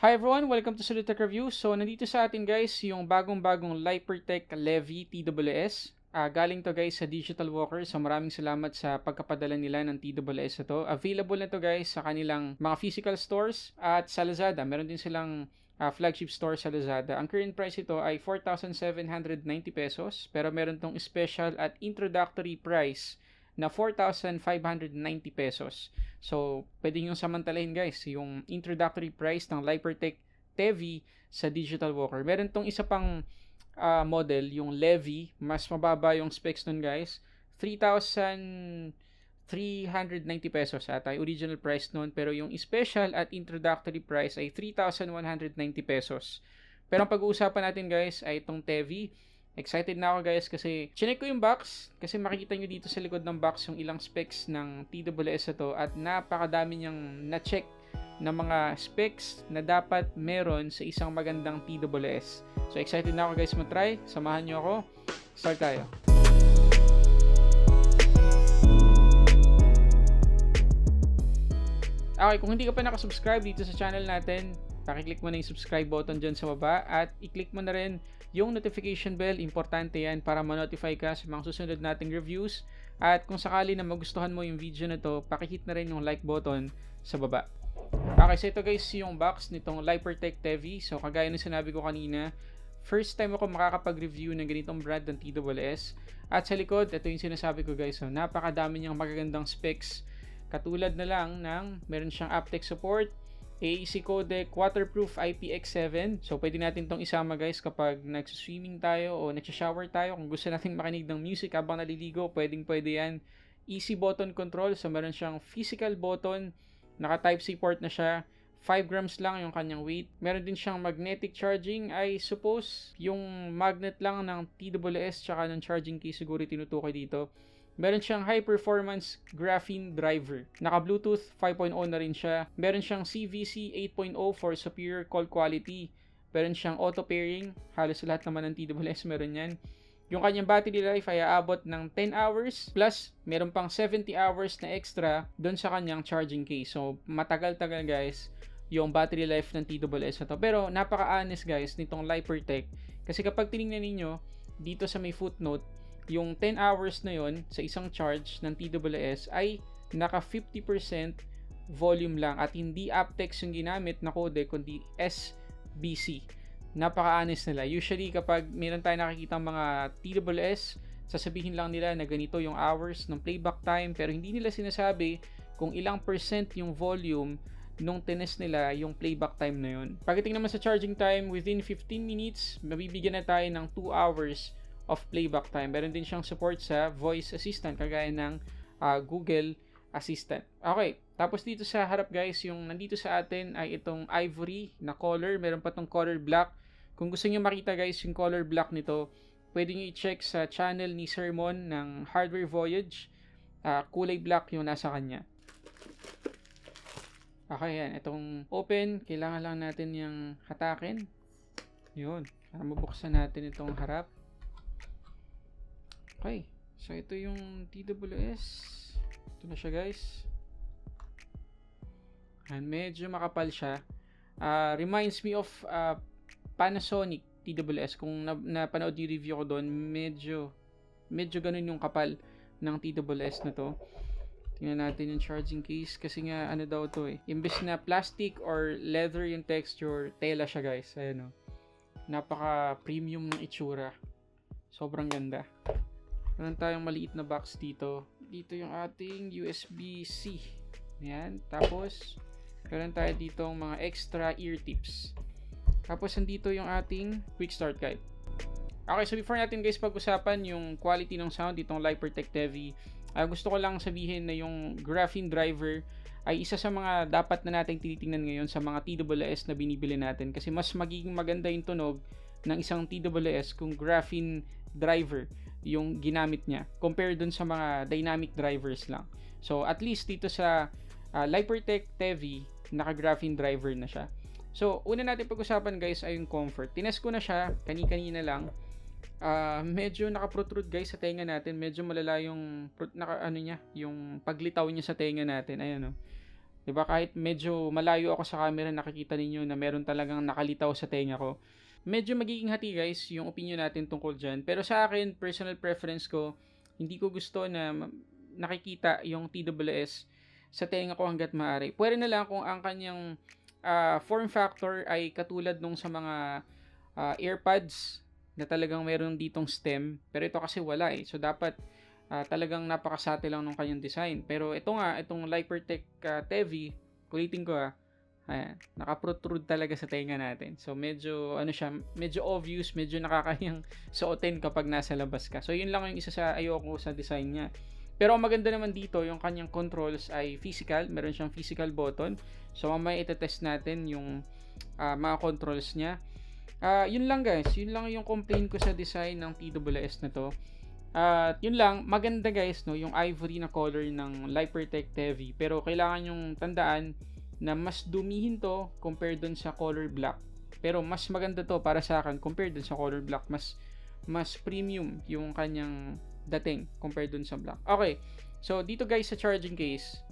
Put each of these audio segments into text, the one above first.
Hi everyone! Welcome to Sulit Tech Review. So, nandito sa atin guys yung bagong-bagong Lipertech Levy TWS. Galing to guys sa Digital Walker. So, maraming salamat sa pagkapadala nila ng TWS na to. Available na to guys sa kanilang mga physical stores at sa Lazada. Meron din silang flagship store sa Lazada. Ang current price ito ay 4,790 pesos. Pero meron tong special at introductory price na 4,590 pesos. So, pwede nyo samantalahin guys yung introductory price ng Lipertech Tevi sa Digital Walker. Meron tong isa pang model, yung Levy. Mas mababa yung specs nun guys. 3,390 pesos ata yung original price nun. Pero yung special at introductory price ay 3,190 pesos. Pero ang pag-uusapan natin guys ay itong Tevi. Excited na ako guys kasi chinek ko yung box kasi makikita nyo dito sa likod ng box yung ilang specs ng TWS na to at napakadami niyang na-check na mga specs na dapat meron sa isang magandang TWS. So excited na ako guys matry. Samahan nyo ako. Start tayo. Okay, kung hindi ka pa nakasubscribe dito sa channel natin, pakiclick mo na yung subscribe button dyan sa baba at i-click mo na rin yung notification bell. Importante yan para ma-notify ka sa mga susunod nating reviews. At kung sakali na magustuhan mo yung video na to, pakihit na rin yung like button sa baba. Okay, so ito guys yung box nitong Lipertech Tevi. So kagaya ng sinabi ko kanina, first time ako makakapag-review ng ganitong brand ng TWS. At sa likod, ito yung sinasabi ko guys. So, napakadami niyang magagandang specs. Katulad na lang ng meron siyang aptX support, AAC codec, waterproof IPX7. So, pwede natin itong isama guys kapag nag-swimming tayo o nag-shower tayo. Kung gusto natin makinig ng music habang naliligo, pwede yan. Easy button control. So, meron siyang physical button. Naka-Type-C port na siya. 5 grams lang yung kanyang weight. Meron din siyang magnetic charging. I suppose, yung magnet lang ng TWS tsaka ng charging case siguro tinutukoy dito. Meron siyang high-performance graphene driver. Naka-Bluetooth 5.0 na rin siya. Meron siyang CVC 8.0 for superior call quality. Meron siyang auto-pairing. Halos lahat naman ng TWS meron yan. Yung kanyang battery life ay aabot ng 10 hours. Plus, meron pang 70 hours na extra doon sa kanyang charging case. So, matagal-tagal guys yung battery life ng TWS na to. Pero, napaka-honest guys nitong Lipertech. Kasi kapag tinignan ninyo, dito sa may footnote, yung 10 hours na yon sa isang charge ng TWS ay naka 50% volume lang at hindi aptX yung ginamit na codec kundi SBC. Napaka-honest nila. Usually kapag meron tayo nakikita mga TWS, sasabihin lang nila na ganito yung hours ng playback time pero hindi nila sinasabi kung ilang percent yung volume nung tinest nila yung playback time na yun. Pagdating naman sa charging time, within 15 minutes, mabibigyan na tayo ng 2 hours of playback time. Meron din siyang support sa voice assistant kagaya ng Google Assistant. Okay, tapos dito sa harap guys, yung nandito sa atin ay itong ivory na color. Meron pa tong color black. Kung gusto niyo makita guys yung color black nito, pwede niyo i-check sa channel ni Sermon ng Hardware Voyage. Kulay black yung nasa kanya. Okay, yan. Itong open, kailangan lang natin yung hatakin. Yun. Para mabuksan natin itong harap. Okay, so ito yung TWS. Ito na siya guys. And medyo makapal siya. Reminds me of Panasonic TWS. Kung napanood yung review ko doon, medyo ganun yung kapal ng TWS na to. Tingnan natin yung charging case kasi nga ano daw to imbes na plastic or leather yung texture, tela siya guys. Ayan o. Napaka premium ng itsura. Sobrang ganda. Meron tayong maliit na box dito. Dito yung ating USB-C. Ayan. Tapos, meron tayo dito mga extra ear tips. Tapos, nandito yung ating quick start guide. Okay, so before natin guys pag-usapan yung quality ng sound ditong Lipertech Tevi, gusto ko lang sabihin na yung graphene driver ay isa sa mga dapat na nating tinitingnan ngayon sa mga TWS na binibili natin. Kasi mas magiging maganda yung tunog ng isang TWS kung graphene driver yung ginamit niya compared dun sa mga dynamic drivers lang. So at least dito sa Lipertech Tevi, naka-graphene driver na siya. So una natin pag-usapan guys ay yung comfort. Tinest ko na siya kani-kanina lang. Medyo naka-protrude guys sa tenga natin. Medyo malala yung yung paglitaw niya sa tenga natin. Ayan o. 'Di ba? Kahit medyo malayo ako sa camera, nakikita ninyo na meron talagang nakalitaw sa tenga ko. Medyo magiging hati guys yung opinion natin tungkol dyan. Pero sa akin, personal preference ko, hindi ko gusto na nakikita yung TWS sa tenga ko hanggat maaari. Pwede na lang kung ang kanyang form factor ay katulad nung sa mga AirPods na talagang meron ditong stem. Pero ito kasi wala eh. So dapat talagang napakasati lang nung kanyang design. Pero ito nga, itong Lipertech Tevi, kulitin ko ayan, naka-protrude talaga sa tenga natin. So medyo ano siya, medyo obvious, medyo nakakayang suotin kapag nasa labas ka. So yun lang yung isa sa ayoko sa design niya. Pero ang maganda naman dito, yung kanyang controls ay physical, meron siyang physical button. So mamaya itetest natin yung mga controls niya. Yun lang guys, yun lang yung complaint ko sa design ng TWS na to. Yun lang, maganda guys, no, yung ivory na color ng Lipertech Tevi. Pero kailangan yung tandaan na mas dumihin to compared dun sa color black. Pero mas maganda to para sa akin compared dun sa color black. Mas premium yung kanyang dating compared dun sa black. Okay, so dito guys sa charging case,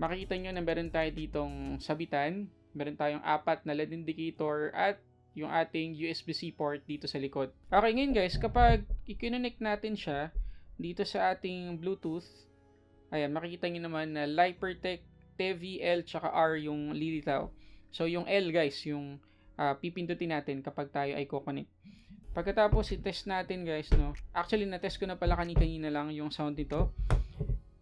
makikita nyo na meron tayo ditong sabitan. Meron tayong 4 na LED indicator at yung ating USB-C port dito sa likod. Okay, ngayon guys, kapag i-connect natin siya dito sa ating Bluetooth, ayan, makikita nyo naman na Lipertech Tevi L tsaka R yung lilitaw. So yung L guys, yung pipindutin natin kapag tayo ay ko-connect. Pagkatapos i-test natin guys, no. Actually na-test ko na pala kanina lang yung sound nito.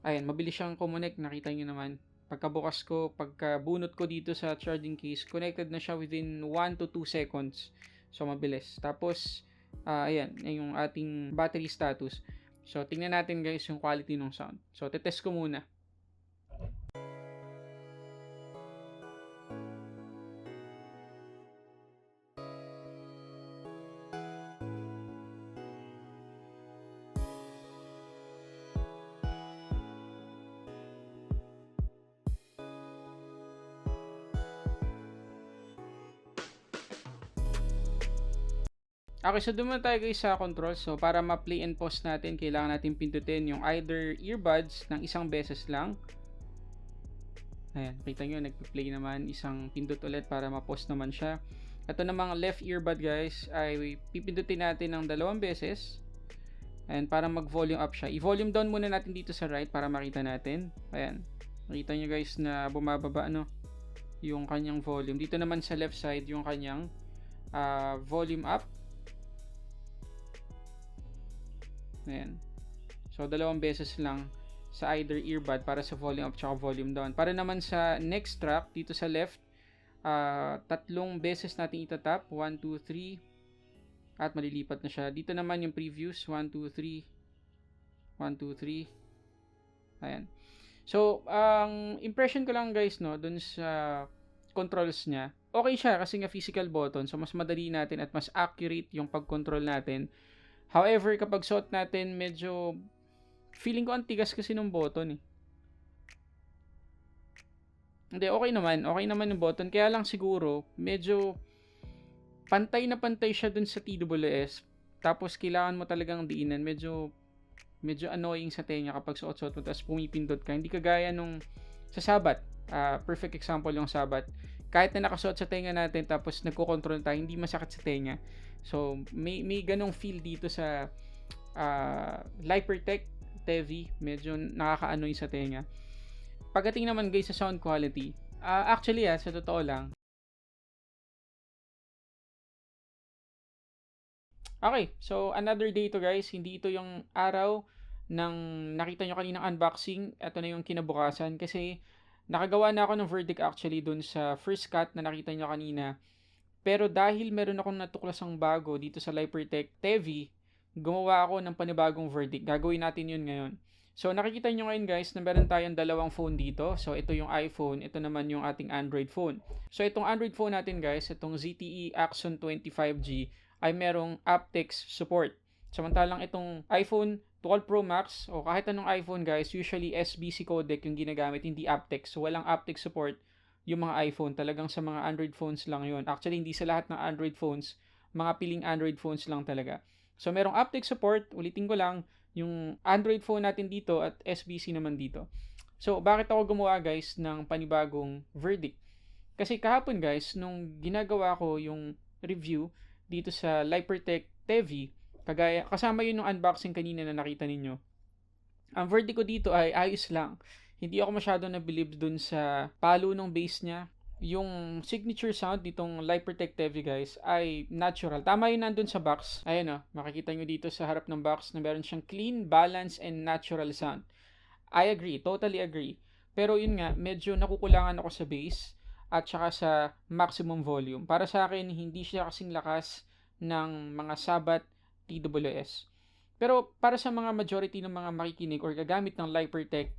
Ayan, mabilis siyang connect, nakita niyo naman. Pagkabukas ko, pagkabunot ko dito sa charging case, connected na siya within 1 to 2 seconds. So mabilis. Tapos ayan, yung ating battery status. So tingnan natin guys yung quality ng sound. So te-test ko muna. Okay, so duman tayo guys sa controls. So para ma-play and pause natin, kailangan natin pindutin yung either earbuds ng isang beses lang. Ayan, kita nyo, nagpa-play naman. Isang pindot ulit para ma-pause naman siya. Ito namang left earbud guys, ay pipindutin natin ng 2 beses. And para mag-volume up siya. I-volume down muna natin dito sa right para makita natin. Ayan, makita nyo guys na bumababa yung kanyang volume. Dito naman sa left side yung kanyang volume up. Ayan. So 2 beses lang sa either earbud para sa volume up tsaka volume down. Para naman sa next track dito sa left, 3 beses natin itatap. 1, 2, 3 at malilipat na siya. Dito naman yung previews. 1, 2, 3 1, 2, 3. Ayan. So ang impression ko lang guys, no, dun sa controls niya, okay siya kasi nga physical button. So mas madali natin at mas accurate yung pag-control natin. However, kapag suot natin, medyo feeling ko ang tigas kasi ng button eh. Hindi, okay naman yung button. Kaya lang siguro, medyo pantay na pantay siya dun sa TWS. Tapos kailangan mo talagang diinan. Medyo annoying sa tenga kapag suot-suot mo tapos pumipindot ka. Hindi kagaya nung sa Sabbat. Perfect example yung Sabbat. Kahit na nakasuot sa tenga natin tapos nagko-control tayo, hindi masakit sa tenga. So, may ganong feel dito sa Lipertech Tevi. Medyo nakaka-annoy sa tenga. Pagdating naman guys sa sound quality, actually sa totoo lang. Okay, so another day to guys. Hindi ito yung araw ng nakita nyo kaninang unboxing. Ito na yung kinabukasan kasi nakagawa na ako ng verdict actually dun sa first cut na nakita nyo kanina. Pero dahil meron akong natuklasang bago dito sa Lipertech Tevi, gumawa ako ng panibagong verdict. Gagawin natin yun ngayon. So nakikita nyo ngayon guys na meron tayong 2 phone dito. So ito yung iPhone, ito naman yung ating Android phone. So itong Android phone natin guys, itong ZTE Axon 25G ay merong aptX support. Samantalang itong iPhone 12 Pro Max o kahit anong iPhone guys, usually SBC codec yung ginagamit, hindi aptX. So walang aptX support yung mga iPhone, talagang sa mga Android phones lang yon. Actually, hindi sa lahat ng Android phones, mga piling Android phones lang talaga. So, merong aptX support, ulitin ko lang, yung Android phone natin dito at SBC naman dito. So, bakit ako gumawa guys ng panibagong verdict? Kasi kahapon guys, nung ginagawa ko yung review dito sa Lipertech TV, kasama yun yung unboxing kanina na nakita ninyo. Ang verdict ko dito ay ayos lang. Hindi ako masyado nabilib dun sa palo ng bass niya. Yung signature sound nitong Lipertech TV guys ay natural. Tama yun nandun sa box. Ayan o, makikita nyo dito sa harap ng box na meron siyang clean, balance, and natural sound. I agree, totally agree. Pero yun nga, medyo nakukulangan ako sa bass at saka sa maximum volume. Para sa akin, hindi siya kasing lakas ng mga Sabbat TWS. Pero para sa mga majority ng mga makikinig or gagamit ng Lipertech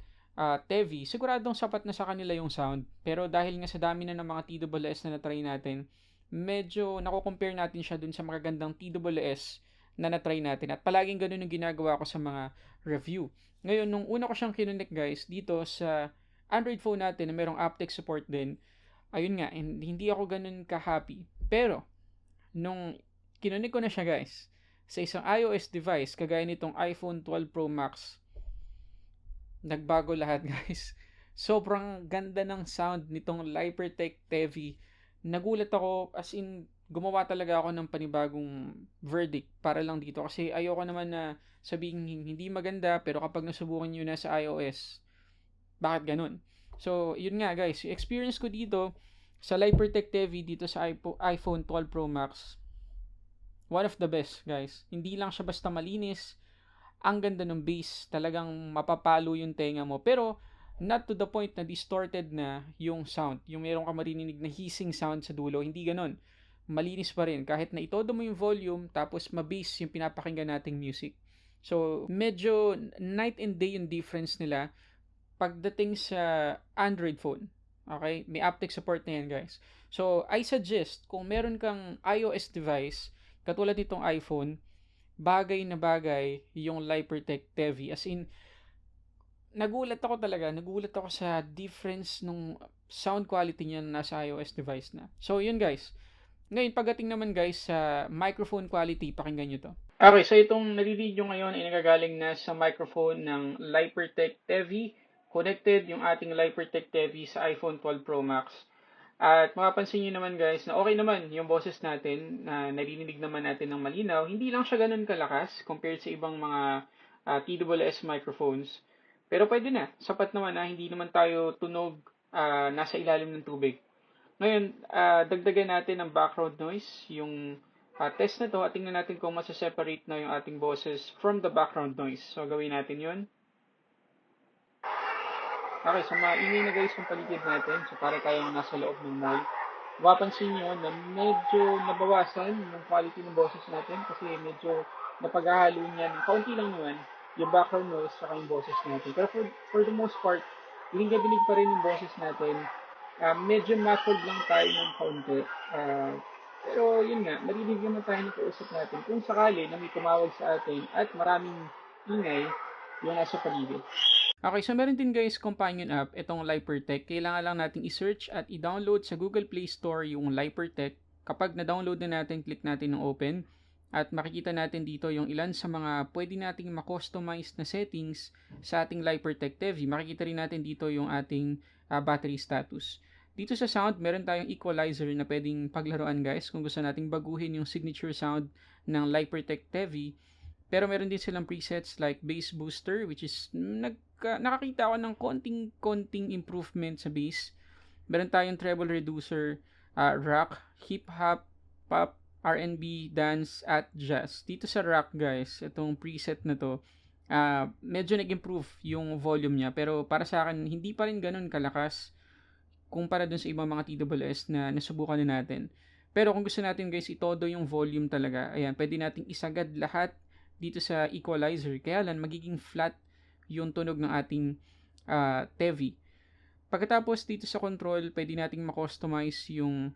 TV, siguradong sapat na sa kanila yung sound. Pero dahil nga sa dami na ng mga TWS na natry natin, medyo nako-compare natin siya dun sa magagandang TWS na natry natin. At palaging ganun yung ginagawa ko sa mga review. Ngayon, nung una ko siyang kinonect guys, dito sa Android phone natin na merong aptX support din, ayun nga, hindi ako ganun ka-happy. Pero, nung kinonect ko na siya guys, sa isang iOS device, kagaya nitong iPhone 12 Pro Max, nagbago lahat guys. Sobrang ganda ng sound nitong Lipertech TV. Nagulat ako, as in, gumawa talaga ako ng panibagong verdict para lang dito. Kasi ayoko naman na sabihin hindi maganda, pero kapag nasubukan nyo na sa iOS, bakit ganun? So, yun nga guys, yung experience ko dito sa Lipertech TV dito sa iPhone 12 Pro Max, one of the best guys. Hindi lang siya basta malinis, ang ganda ng bass, talagang mapapalo yung tenga mo. Pero, not to the point na distorted na yung sound. Yung meron ka marinig na hissing sound sa dulo, hindi ganun. Malinis pa rin. Kahit na itodo mo yung volume, tapos ma-bass yung pinapakinggan nating music. So, medyo night and day yung difference nila pagdating sa Android phone. Okay? May aptX support na yan, guys. So, I suggest, kung meron kang iOS device, katulad nitong iPhone, bagay na bagay yung Lipertech TV. As in, nagulat ako sa difference nung sound quality niya na nasa iOS device na. So, yun guys. Ngayon, pagdating naman guys sa microphone quality, pakinggan nyo to. Okay, so itong nare-read nyo ngayon ay nagagaling na sa microphone ng Lipertech TV. Connected yung ating Lipertech TV sa iPhone 12 Pro Max. At mapapansin nyo naman guys na okay naman yung boses natin, na narinig naman natin ng malinaw. Hindi lang siya ganun kalakas compared sa ibang mga TWS microphones. Pero pwede na. Sapat naman na hindi naman tayo tunog nasa ilalim ng tubig. Ngayon, dagdagan natin ang background noise, yung test na to, at tingnan natin kung masa-separate na yung ating boses from the background noise. So, gawin natin yun. Okay, so maingay na guys yung paligid natin. So, para tayong nasa loob ng mall. Mapapansin nyo na medyo nabawasan yung quality ng boses natin kasi medyo napaghahalo niyan. Kaunti lang naman yung background noise saka yung boses natin. Pero for the most part, dinig pa rin yung boses natin. Medyo muffled lang tayo ng kaunti. Pero yun nga, marinig naman tayo ng kausap natin kung sakali na may tumawag sa atin at maraming ingay yung nasa paligid. Okay, so meron din guys companion app, itong Lipertech. Kailangan lang natin i-search at i-download sa Google Play Store yung Lipertech. Kapag na-download na natin, click natin ng open. At makikita natin dito yung ilan sa mga pwede nating ma-customize na settings sa ating Lipertech TV. Makikita rin natin dito yung ating battery status. Dito sa sound, meron tayong equalizer na pwedeng paglaruan guys kung gusto nating baguhin yung signature sound ng Lipertech TV. Pero meron din silang presets like bass booster, which is nakakita ako ng konting improvement sa bass. Meron tayong treble reducer, rock, hip-hop, pop, R&B, dance, at jazz. Dito sa rock guys, itong preset na to, medyo nag-improve yung volume niya. Pero para sa akin, hindi pa rin ganun kalakas kumpara dun sa ibang mga TWS na nasubukan na natin. Pero kung gusto natin guys, itodo yung volume talaga. Ayan, pwede nating isagad lahat dito sa equalizer. Kaya lang, magiging flat yung tunog ng ating TV. Pagkatapos dito sa control, pwede nating ma-customize yung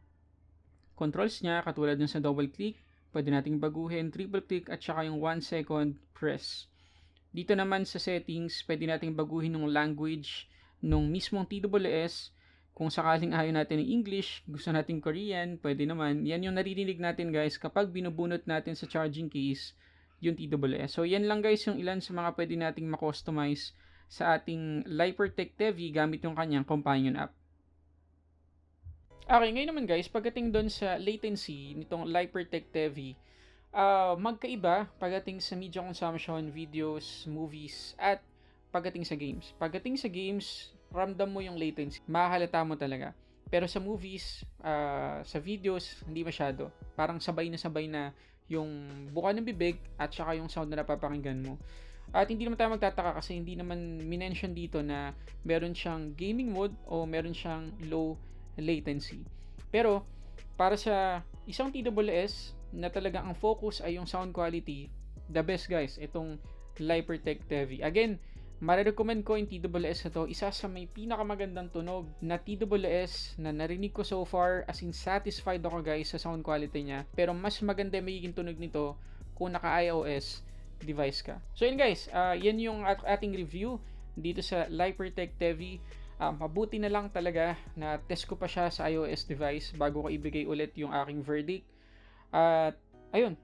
controls niya, katulad dun sa double click, pwede nating baguhin, triple click, at saka yung 1 second press. Dito naman sa settings, pwede nating baguhin yung language nung mismong TWS. Kung sakaling ayaw natin ng English, gusto natin Korean, pwede naman. Yan yung naririnig natin guys kapag binubunot natin sa charging case yung TWS. So yan lang guys yung ilan sa mga pwede nating ma-customize sa ating Lipertech TV gamit yung kanyang companion app. Okay, ngayon naman guys, pagdating doon sa latency nitong Lipertech TV, magkaiba pagdating sa media consumption, videos, movies, at pagdating sa games. Pagdating sa games, ramdam mo yung latency. Mahalata mo talaga. Pero sa movies, sa videos, hindi masyado. Parang sabay na yung buka ng bibig at saka yung sound na napapakinggan mo. At hindi naman tayo magtataka kasi hindi naman minention dito na meron siyang gaming mode o meron siyang low latency. Pero para sa isang TWS na talaga ang focus ay yung sound quality, the best guys, itong Lipertech TV. Again, marirecommend ko yung TWS na to. Isa sa may pinakamagandang tunog na TWS na narinig ko so far, as in satisfied ako guys sa sound quality niya. Pero mas maganda magiging tunog nito kung naka-iOS device ka. So yun guys, yan yung ating review dito sa Lipertech TV. Mabuti na lang talaga na test ko pa siya sa iOS device bago ko ibigay ulit yung aking verdict. At ayun,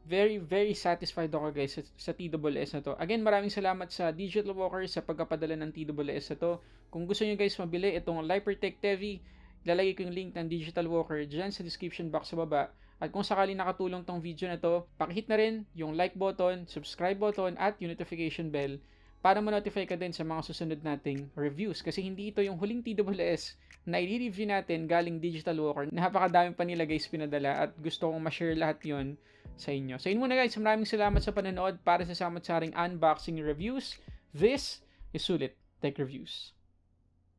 very satisfied ako guys sa TWS na to. Again, maraming salamat sa Digital Walker sa pagpapadala ng TWS na to. Kung gusto nyo guys mabili itong Lipertech TV, ilalagay ko yung link ng Digital Walker dyan sa description box sa baba. At kung sakali nakatulong tong video na to, pakihit na rin yung like button, subscribe button, at yung notification bell para ma-notify ka din sa mga susunod nating reviews. Kasi hindi ito yung huling TWS na i-review natin galing Digital Walker. Napakadami pa nila guys pinadala at gusto kong ma-share lahat yon sa inyo. So yun muna guys, maraming salamat sa panonood para sa samat-saring unboxing reviews. This is Sulit Tech Reviews.